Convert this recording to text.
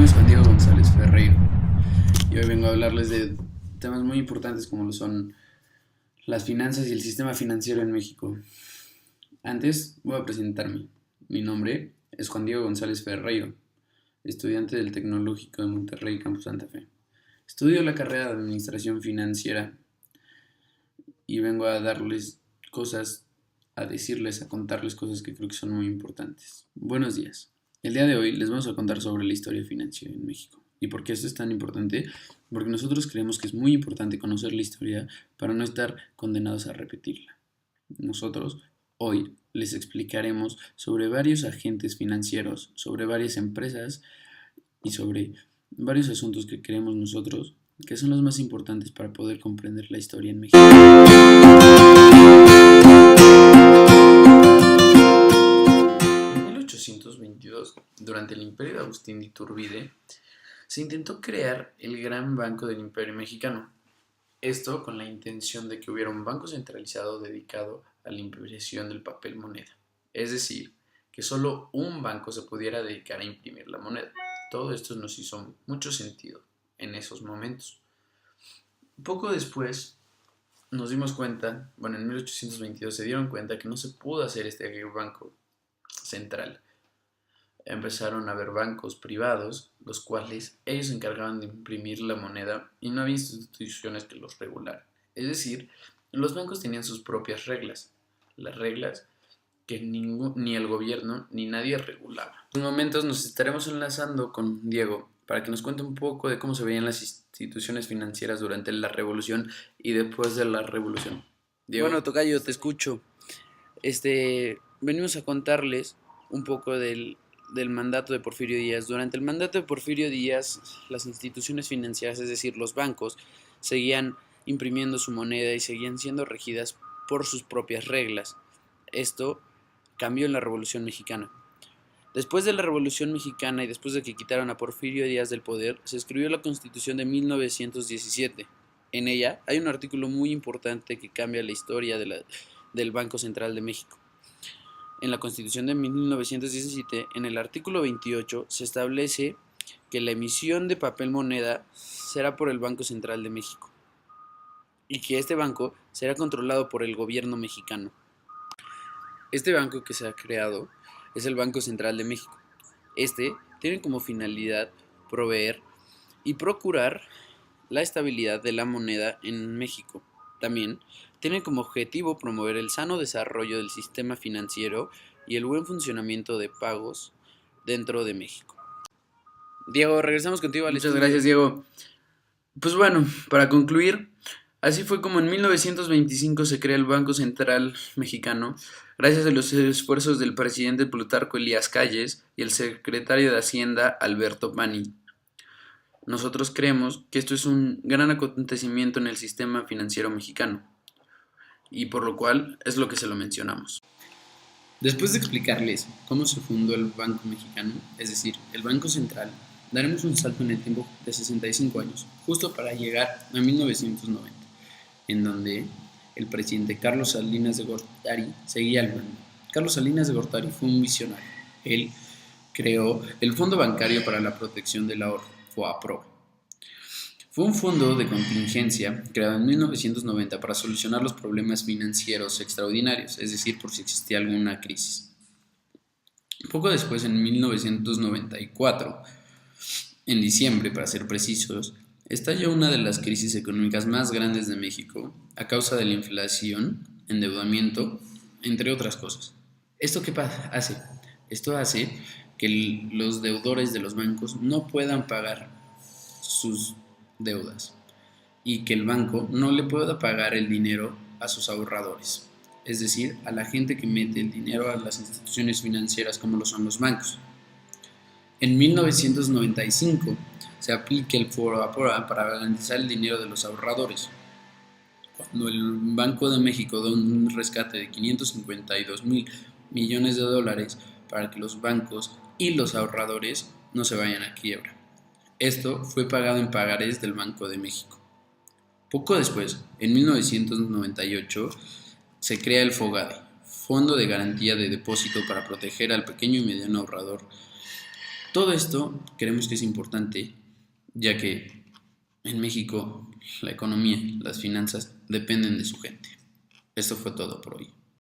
nombre es Juan Diego González Ferreiro y hoy vengo a hablarles de temas muy importantes como lo son las finanzas y el sistema financiero en México. Antes voy a presentarme. Mi nombre es Juan Diego González Ferreiro, estudiante del Tecnológico de Monterrey, Campus Santa Fe. Estudio la carrera de Administración Financiera y vengo a darles cosas, a contarles cosas que creo que son muy importantes. Buenos días. El día de hoy les vamos a contar sobre la historia financiera en México. ¿Y por qué esto es tan importante? Porque nosotros creemos que es muy importante conocer la historia para no estar condenados a repetirla. Nosotros hoy les explicaremos sobre varios agentes financieros, sobre varias empresas y sobre varios asuntos que creemos nosotros que son los más importantes para poder comprender la historia en México. En 1822, durante el imperio de Agustín de Iturbide, se intentó crear el Gran Banco del Imperio Mexicano. Esto con la intención de que hubiera un banco centralizado dedicado a la impresión del papel moneda. Es decir, que solo un banco se pudiera dedicar a imprimir la moneda. Todo esto nos hizo mucho sentido en esos momentos. Poco después nos dimos cuenta, en 1822 se dieron cuenta que no se pudo hacer este banco central. Empezaron a haber bancos privados, los cuales ellos se encargaban de imprimir la moneda y no había instituciones que los regularan. Es decir, los bancos tenían sus propias reglas, las reglas que ni el gobierno ni nadie regulaba. En unos momentos nos estaremos enlazando con Diego para que nos cuente un poco de cómo se veían las instituciones financieras durante la revolución y después de la revolución. Diego. Bueno, tocayo, te escucho. Venimos a contarles un poco del mandato de Porfirio Díaz. Durante el mandato de Porfirio Díaz, las instituciones financieras, es decir, los bancos, seguían imprimiendo su moneda y seguían siendo regidas por sus propias reglas. Esto cambió en la Revolución Mexicana. Después de la Revolución Mexicana y después de que quitaron a Porfirio Díaz del poder, se escribió la Constitución de 1917. En ella hay un artículo muy importante que cambia la historia del Banco Central de México. En la Constitución de 1917, en el artículo 28, se establece que la emisión de papel moneda será por el Banco Central de México y que este banco será controlado por el gobierno mexicano. Este banco que se ha creado es el Banco Central de México. Este tiene como finalidad proveer y procurar la estabilidad de la moneda en México. También tiene como objetivo promover el sano desarrollo del sistema financiero y el buen funcionamiento de pagos dentro de México. Diego, regresamos contigo al Muchas gracias, Diego. Pues bueno, para concluir, así fue como en 1925 se crea el Banco Central Mexicano, gracias a los esfuerzos del presidente Plutarco Elías Calles y el secretario de Hacienda Alberto Pani. Nosotros creemos que esto es un gran acontecimiento en el sistema financiero mexicano, y por lo cual es lo que se lo mencionamos. Después de explicarles cómo se fundó el Banco Mexicano, es decir, el Banco Central, daremos un salto en el tiempo de 65 años, justo para llegar a 1990, en donde el presidente Carlos Salinas de Gortari seguía al mando. Carlos Salinas de Gortari fue un visionario. Él creó el Fondo Bancario para la Protección del Ahorro, FOAPROA. Fue un fondo de contingencia creado en 1990 para solucionar los problemas financieros extraordinarios, es decir, por si existía alguna crisis. Poco después, en 1994, en diciembre, para ser precisos, estalló una de las crisis económicas más grandes de México a causa de la inflación, endeudamiento, entre otras cosas. ¿Esto qué hace? Esto hace que los deudores de los bancos no puedan pagar sus deudas y que el banco no le pueda pagar el dinero a sus ahorradores, es decir, a la gente que mete el dinero a las instituciones financieras como lo son los bancos. En 1995 se aplica el FOAPROA para garantizar el dinero de los ahorradores. Cuando el Banco de México da un rescate de 552,000 millones de dólares para que los bancos y los ahorradores no se vayan a quiebra. Esto fue pagado en pagarés del Banco de México. Poco después, en 1998, se crea el FOGADE, Fondo de Garantía de Depósito para proteger al pequeño y mediano ahorrador Todo esto creemos que es importante, ya que en México la economía, las finanzas dependen de su gente. Esto fue todo por hoy.